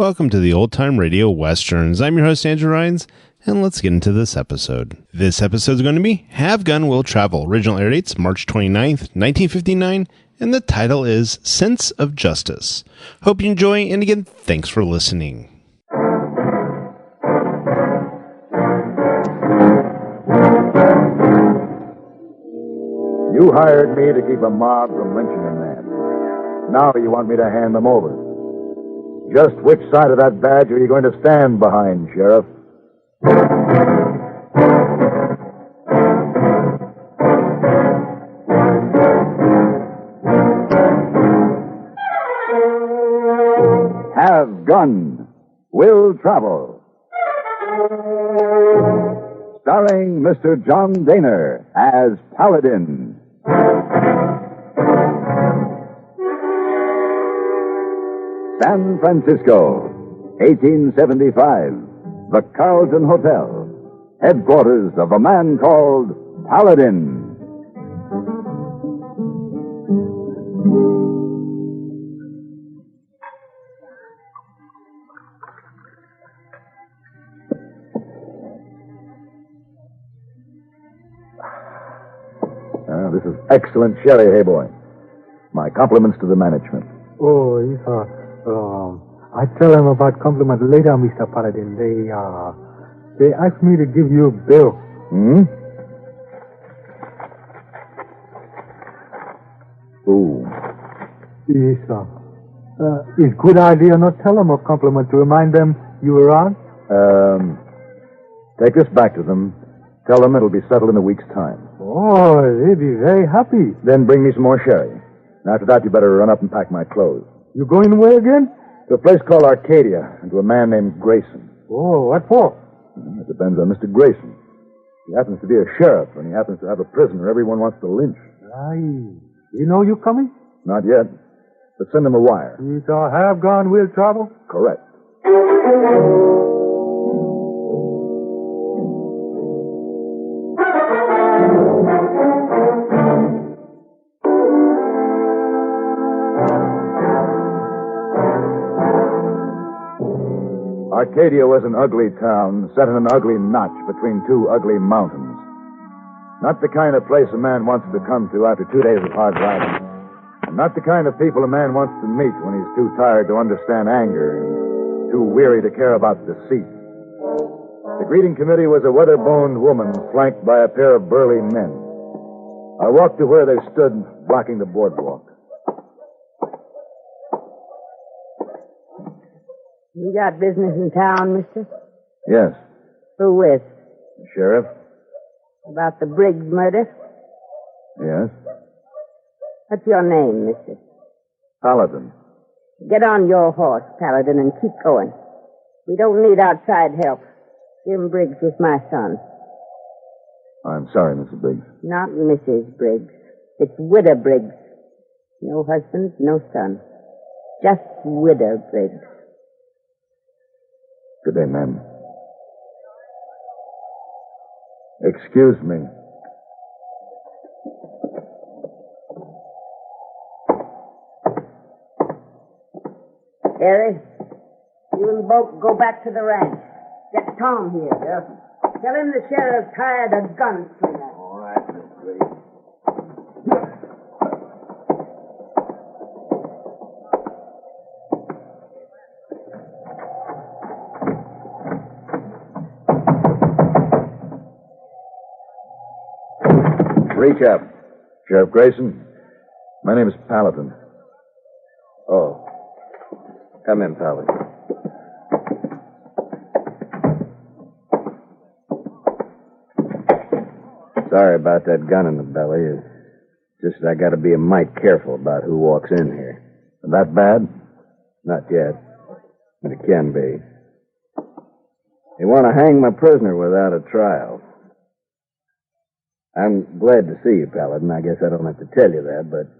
Welcome to the Old Time Radio Westerns. I'm your host, Andrew Rhynes, and let's get into this episode. This episode is going to be Have Gun Will Travel. Original air dates March 29th, 1959, and the title is Sense of Justice. Hope you enjoy, and again, thanks for listening. You hired me to keep a mob from lynching a man. Now you want me to hand them over. Just which side of that badge are you going to stand behind, Sheriff? Have Gun Will Travel. Starring Mr. John Dehner as Paladin. San Francisco, 1875. The Carlton Hotel, headquarters of a man called Paladin. This is excellent sherry, Heyboy. My compliments to the management. Oh, yes, I tell them about compliment later, Mr. Paladin. They asked me to give you a bill. Hmm? Ooh. Yes, sir. It's good idea not tell them a compliment to remind them you were on. Take this back to them. Tell them it'll be settled in a week's time. Oh, they'd be very happy. Then bring me some more sherry. After that, you better run up and pack my clothes. You going away again? To a place called Arcadia, and to a man named Grayson. Oh, what for? It depends on Mr. Grayson. He happens to be a sheriff, and he happens to have a prisoner everyone wants to lynch. Aye. You know you coming? Not yet. But send him a wire. You shall have gone will travel? Correct. Arcadia was an ugly town set in an ugly notch between two ugly mountains. Not the kind of place a man wants to come to after 2 days of hard riding. And not the kind of people a man wants to meet when he's too tired to understand anger and too weary to care about deceit. The greeting committee was a weather-boned woman flanked by a pair of burly men. I walked to where they stood, blocking the boardwalk. You got business in town, mister? Yes. Who with? The sheriff? About the Briggs murder? Yes. What's your name, mister? Paladin. Get on your horse, Paladin, and keep going. We don't need outside help. Jim Briggs was my son. I'm sorry, Mrs. Briggs. Not Mrs. Briggs. It's Widow Briggs. No husband, no son. Just Widow Briggs. Good day, ma'am. Excuse me. Harry, you and Boat go back to the ranch. Get Tom here. Yes. Tell him the sheriff's hired a gunslinger. All right, Miss Briggs. Reach up. Sheriff Grayson, my name is Paladin. Oh. Come in, Paladin. Sorry about that gun in the belly. It's just that I got to be a mite careful about who walks in here. That bad? Not yet. But it can be. They want to hang my prisoner without a trial. I'm glad to see you, Paladin. I guess I don't have to tell you that, but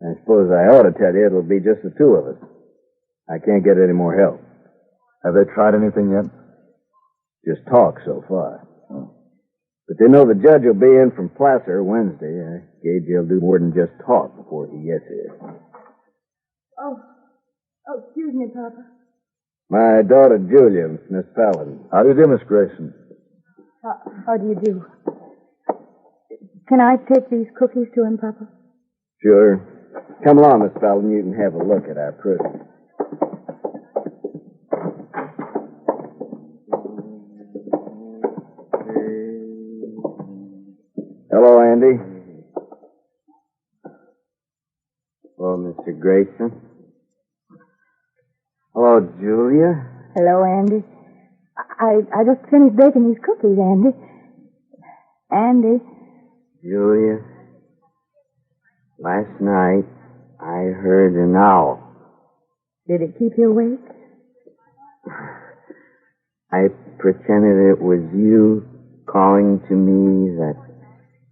I suppose I ought to tell you it'll be just the two of us. I can't get any more help. Have they tried anything yet? Just talk so far. Oh. But they know the judge will be in from Placer Wednesday. I gauge he'll do more than just talk before he gets here. Oh, excuse me, Papa. My daughter, Julia, Miss Paladin. How do you do, Miss Grayson? How do you do? Can I take these cookies to him, Papa? Sure. Come along, Miss Paladin. You can have a look at our prisoner. Hello, Andy. Hello, Mr. Grayson. Hello, Julia. Hello, Andy. I just finished baking these cookies, Andy. Andy. Julia, last night I heard an owl. Did it keep you awake? I pretended it was you calling to me that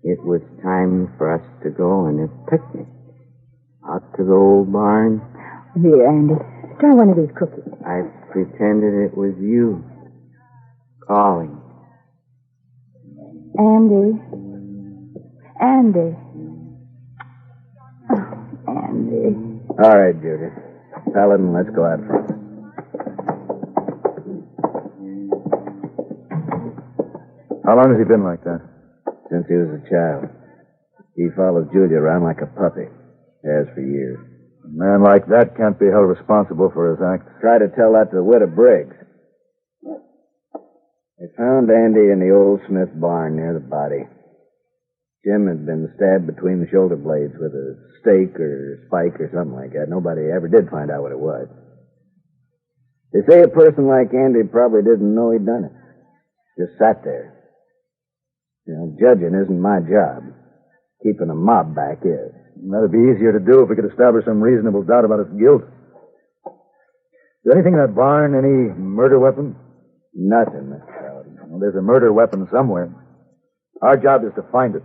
it was time for us to go on a picnic out to the old barn. Here, Andy. Try one of these cookies. I pretended it was you calling. Andy. Andy. Oh, Andy. All right, Julia. Paladin, let's go out front. How long has he been like that? Since he was a child. He follows Julia around like a puppy. Has for years. A man like that can't be held responsible for his acts. Try to tell that to the widow Briggs. They found Andy in the old Smith barn near the body. Jim had been stabbed between the shoulder blades with a stake or spike or something like that. Nobody ever did find out what it was. They say a person like Andy probably didn't know he'd done it. Just sat there. You know, judging isn't my job. Keeping a mob back is. That'd be easier to do if we could establish some reasonable doubt about his guilt. Is there anything in that barn, any murder weapon? Nothing, Mr. Paladin. Well, there's a murder weapon somewhere. Our job is to find it.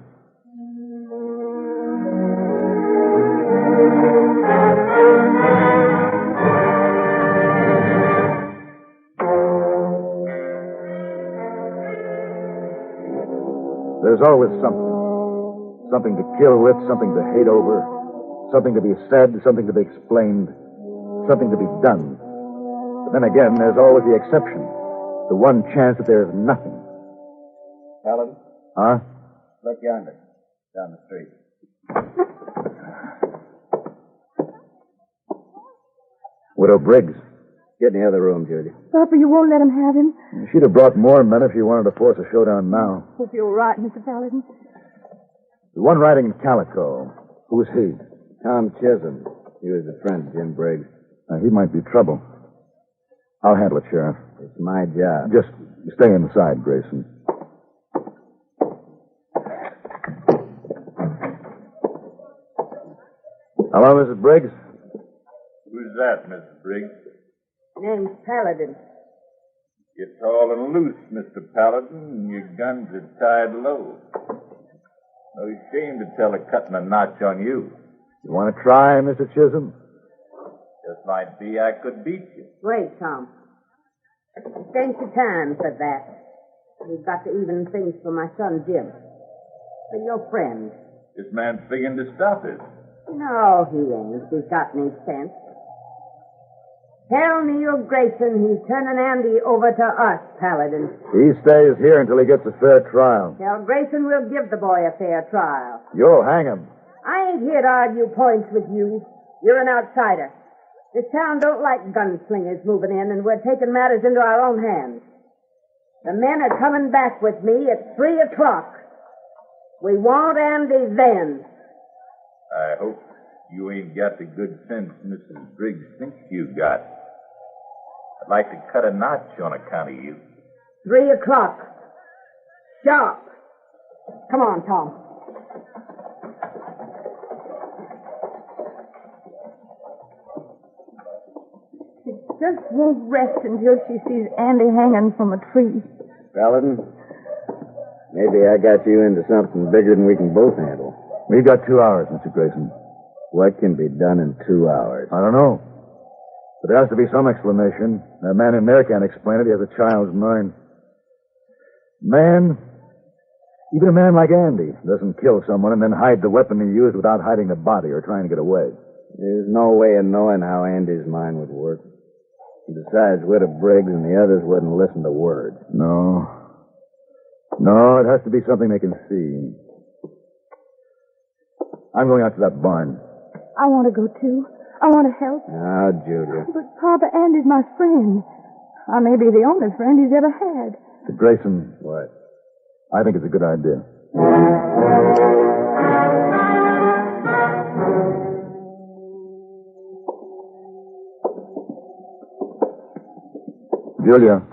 There's always something. Something to kill with, something to hate over, something to be said, something to be explained, something to be done. But then again, there's always the exception. The one chance that there's nothing. Paladin? Huh? Look yonder, down the street. Widow Briggs. Get in the other room, Julia. Papa, you won't let him have him? She'd have brought more men if she wanted to force a showdown now. Hope you're right, Mr. Paladin. The one riding in calico. Who's he? Tom Chisholm. He was a friend of Jim Briggs. He might be trouble. I'll handle it, Sheriff. It's my job. Just stay inside, Grayson. Hello, Mrs. Briggs? Who's that, Mrs. Briggs? Name's Paladin. You're tall and loose, Mr. Paladin, and your guns are tied low. No shame to tell of cutting a notch on you. You want to try, Mr. Chisholm? Just might be I could beat you. Wait, Tom. It ain't the time for that. We've got to even things for my son, Jim. For your friend. This man's figuring to stop it. No, he ain't. He's got any sense. Tell Neil Grayson he's turning Andy over to us, Paladin. He stays here until he gets a fair trial. Tell Grayson we'll give the boy a fair trial. You'll hang him. I ain't here to argue points with you. You're an outsider. This town don't like gunslingers moving in, and we're taking matters into our own hands. The men are coming back with me at 3 o'clock. We want Andy then. I hope you ain't got the good sense Mrs. Briggs thinks you got. I'd like to cut a notch on account of you. 3 o'clock. Sharp. Come on, Tom. She just won't rest until she sees Andy hanging from a tree. Paladin, maybe I got you into something bigger than we can both handle. We've got 2 hours, Mr. Grayson. What can be done in 2 hours? I don't know. But there has to be some explanation. A man in there can't explain it. He has a child's mind. Even a man like Andy doesn't kill someone and then hide the weapon he used without hiding the body or trying to get away. There's no way of knowing how Andy's mind would work. Besides, Widow Briggs and the others wouldn't listen to words. No. No, it has to be something they can see. I'm going out to that barn. I want to go, too. I want to help. Ah, Julia. But Papa, Andy's my friend. I may be the only friend he's ever had. Mr. Grayson. What? I think it's a good idea. Julia.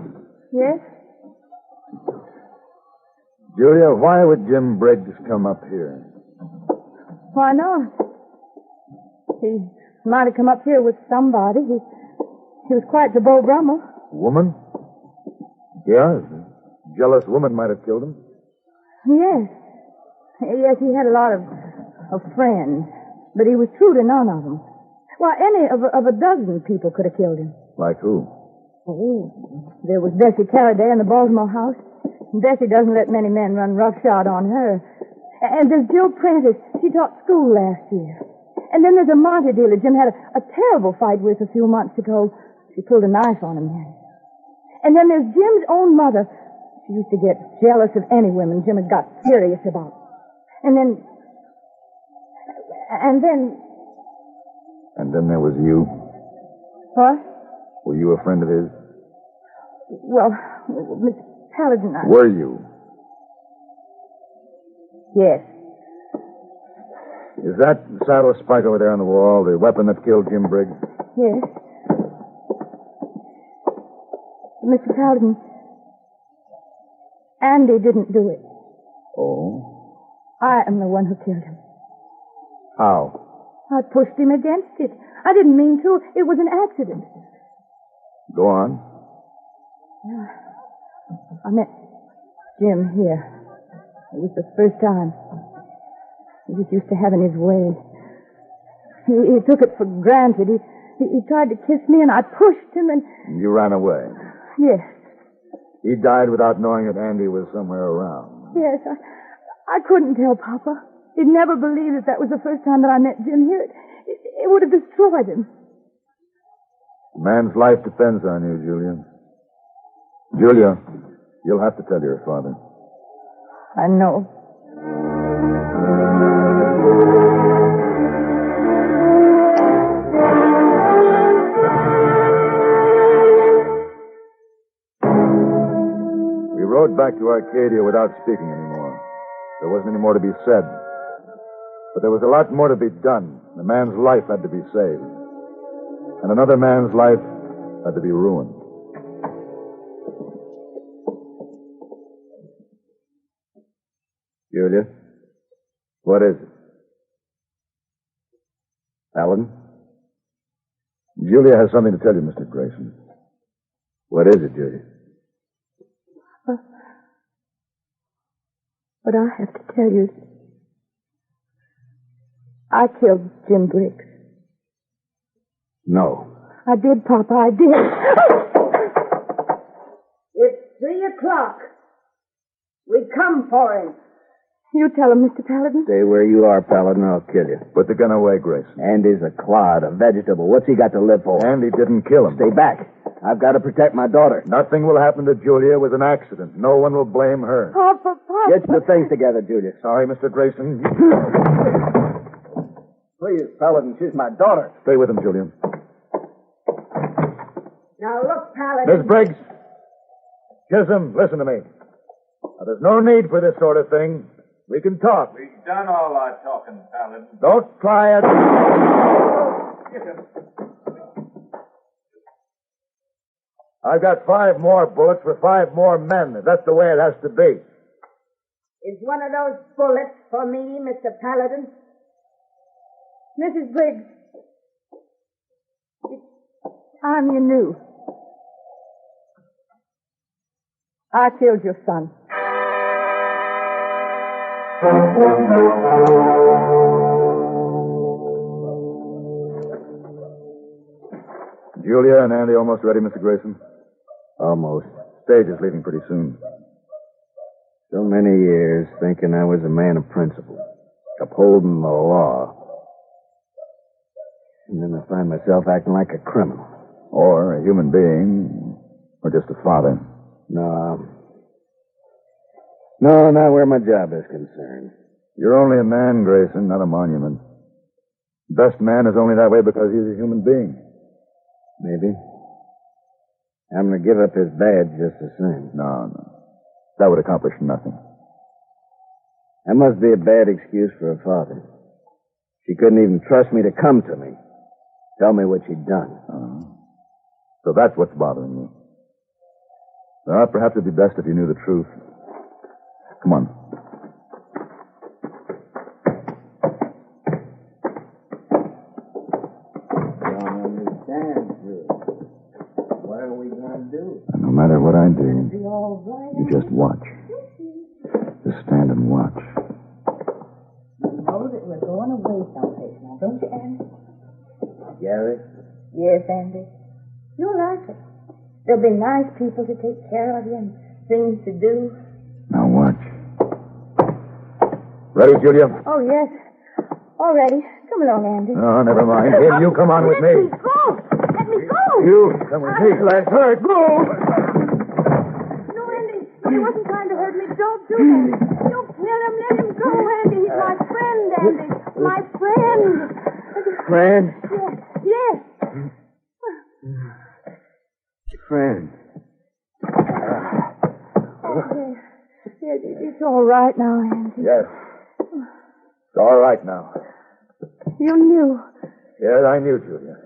Yes? Julia, why would Jim Briggs come up here? Why not? He might have come up here with somebody. He was quite the Beau Brummel. Woman? Yeah, a jealous woman might have killed him. Yes. Yes, he had a lot of friends, but he was true to none of them. Why, any of a dozen people could have killed him. Like who? Oh, there was Bessie Carradine in the Baltimore house. Bessie doesn't let many men run roughshod on her. And there's Jill Prentice. She taught school last year. And then there's a Monte dealer Jim had a terrible fight with a few months ago. She pulled a knife on him then. And then there's Jim's own mother. She used to get jealous of any women Jim had got serious about. And then there was you. What? Were you a friend of his? Well, Miss Paladin, Were you? Yes. Is that saddle spike over there on the wall the weapon that killed Jim Briggs? Yes. Mr. Paladin, Andy didn't do it. Oh? I am the one who killed him. How? I pushed him against it. I didn't mean to. It was an accident. Go on. I met Jim here. It was the first time. He was used to having his way. He took it for granted. He tried to kiss me, and I pushed him, and... You ran away. Yes. He died without knowing that Andy was somewhere around. Yes, I couldn't tell Papa. He'd never believe that was the first time that I met Jim here. It would have destroyed him. A man's life depends on you, Julia. Julia, you'll have to tell your father. I know. We rode back to Arcadia without speaking anymore. There wasn't any more to be said. But there was a lot more to be done. The man's life had to be saved. And another man's life had to be ruined. Julia, what is it? Paladin? Julia has something to tell you, Mr. Grayson. What is it, Julia? What I have to tell you is I killed Jim Briggs. No. I did, Papa, I did. It's 3:00. We come for him. You tell him, Mr. Paladin. Stay where you are, Paladin, or I'll kill you. Put the gun away, Grayson. Andy's a clod, a vegetable. What's he got to live for? Andy didn't kill him. Stay back. I've got to protect my daughter. Nothing will happen to Julia. It was an accident. No one will blame her. Papa. Get your things together, Julia. Sorry, Mr. Grayson. Please, Paladin, she's my daughter. Stay with him, Julia. Now look, Paladin. Miss Briggs. Chisholm, listen to me. Now, there's no need for this sort of thing. We can talk. We've done all our talking, Paladin. Don't try it. I've got 5 more bullets for 5 more men. That's the way it has to be. Is one of those bullets for me, Mr. Paladin? Mrs. Briggs, it's time you knew. I killed your son. Julia and Andy almost ready, Mr. Grayson? Almost. Stage is leaving pretty soon. So many years thinking I was a man of principle, upholding the law. And then I find myself acting like a criminal. Or a human being, or just a father. No. No, not where my job is concerned. You're only a man, Grayson, not a monument. Best man is only that way because he's a human being. Maybe. I'm going to give up his badge just the same. No. That would accomplish nothing. That must be a bad excuse for a father. She couldn't even trust me to come to me. Tell me what she'd done. So that's what's bothering you. Well, perhaps it'd be best if you knew the truth. Come on. Don't understand, Drew. What are we going to do? And no matter what I do, you just watch. Just stand and watch. You know that we're going away someplace now, don't you, Andy? Gary? Yes, Andy. You'll like it. There'll be nice people to take care of you and things to do. Now watch. Ready, Julia? Oh, yes. All ready. Come along, Andy. Oh, never mind. Here, you come on with me. Let me go. Let me go. You come with me. Let's hurt. Go. No, Andy. He wasn't trying to hurt me. Don't do that. Don't kill him. Let him go, Andy. He's my friend, Andy. My friend. Friend? Yes. Friend. It's all right now, Andy. Yes. It's all right now. You knew. Yes, I knew, Julia.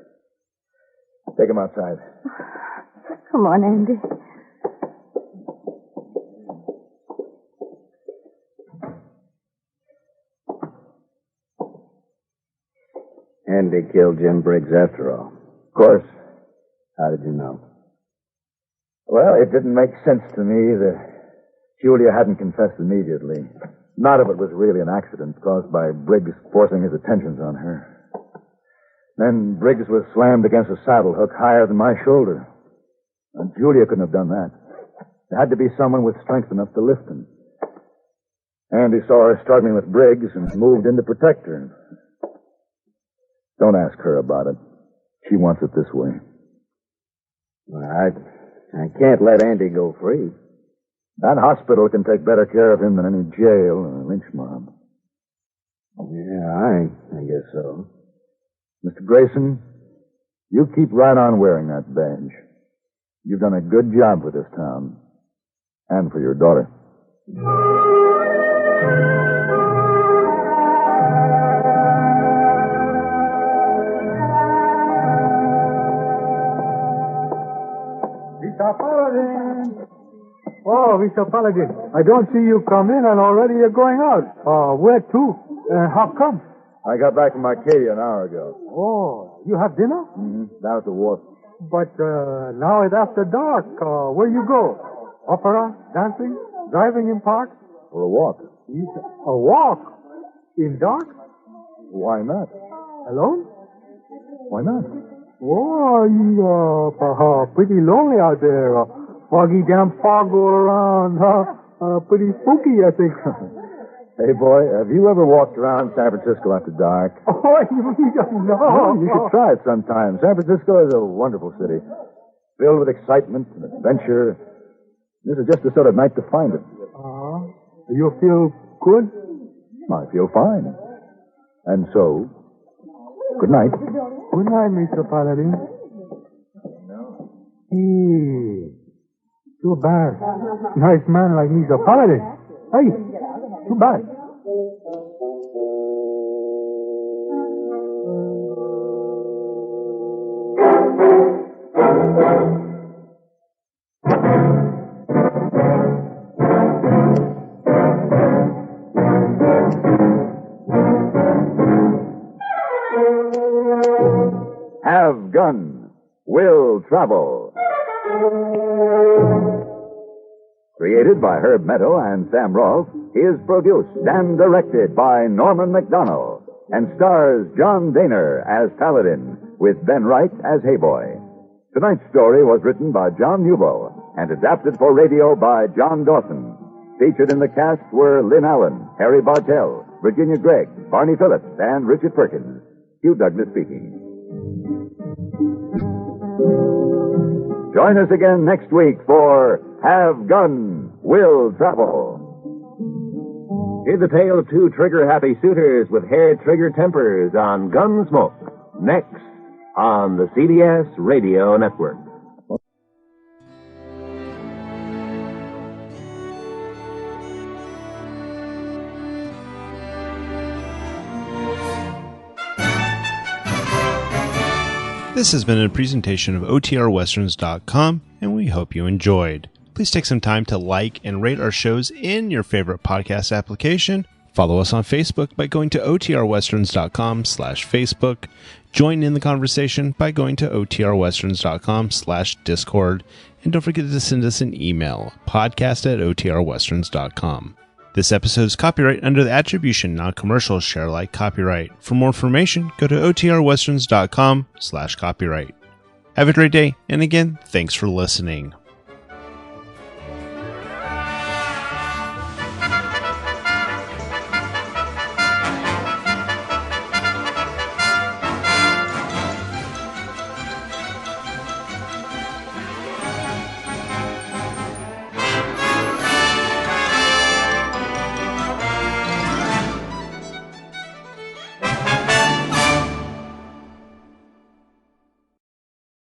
Take him outside. Come on, Andy. Andy killed Jim Briggs after all. Of course. How did you know? Well, it didn't make sense to me that Julia hadn't confessed immediately. None of it was really an accident caused by Briggs forcing his attentions on her. Then Briggs was slammed against a saddle hook higher than my shoulder. And Julia couldn't have done that. There had to be someone with strength enough to lift him. Andy saw her struggling with Briggs and moved in to protect her. Don't ask her about it. She wants it this way. Well, I can't let Andy go free. That hospital can take better care of him than any jail or lynch mob. Yeah, I guess so. Mr. Grayson, you keep right on wearing that badge. You've done a good job for this town. And for your daughter. Mr. Paladin! Oh, Mr. Paladin, I don't see you come in and already you're going out. Where to? How come? I got back from Arcadia an hour ago. Oh, you have dinner? Down at the wharf. But now it's after dark. Where you go? Opera? Dancing? Driving in park? For a walk. A walk? In dark? Why not? Alone? Why not? Oh, you pretty lonely out there. Foggy damn fog all around. Pretty spooky, I think. Hey, boy, have you ever walked around San Francisco after dark? Oh, you don't know. Well, you should try it sometime. San Francisco is a wonderful city, filled with excitement and adventure. This is just the sort of night to find it. You feel good? I feel fine. And so, good night. Good night, Mr. Paladin. Hey, too bad. Nice man like Mr. Paladin. Hey, too bad. Have Gun, Will Travel. Created by Herb Meadow and Sam Rolfe, is produced and directed by Norman MacDonnell and stars John Dehner as Paladin with Ben Wright as Heyboy. Tonight's story was written by John Newbo and adapted for radio by John Dawson. Featured in the cast were Lynn Allen, Harry Bartell, Virginia Gregg, Barney Phillips, and Richard Perkins. Hugh Douglas speaking. Join us again next week for Have Gun, Will Travel. Hear the tale of two trigger-happy suitors with hair-trigger tempers on Gunsmoke, next on the CBS Radio Network. This has been a presentation of OTRWesterns.com, and we hope you enjoyed. Please take some time to like and rate our shows in your favorite podcast application. Follow us on Facebook by going to OTRWesterns.com/Facebook. Join in the conversation by going to OTRWesterns.com/Discord. And don't forget to send us an email, podcast@OTRWesterns.com. This episode is copyright under the attribution non-commercial share alike copyright. For more information, go to OTRWesterns.com/copyright. Have a great day, and again, thanks for listening.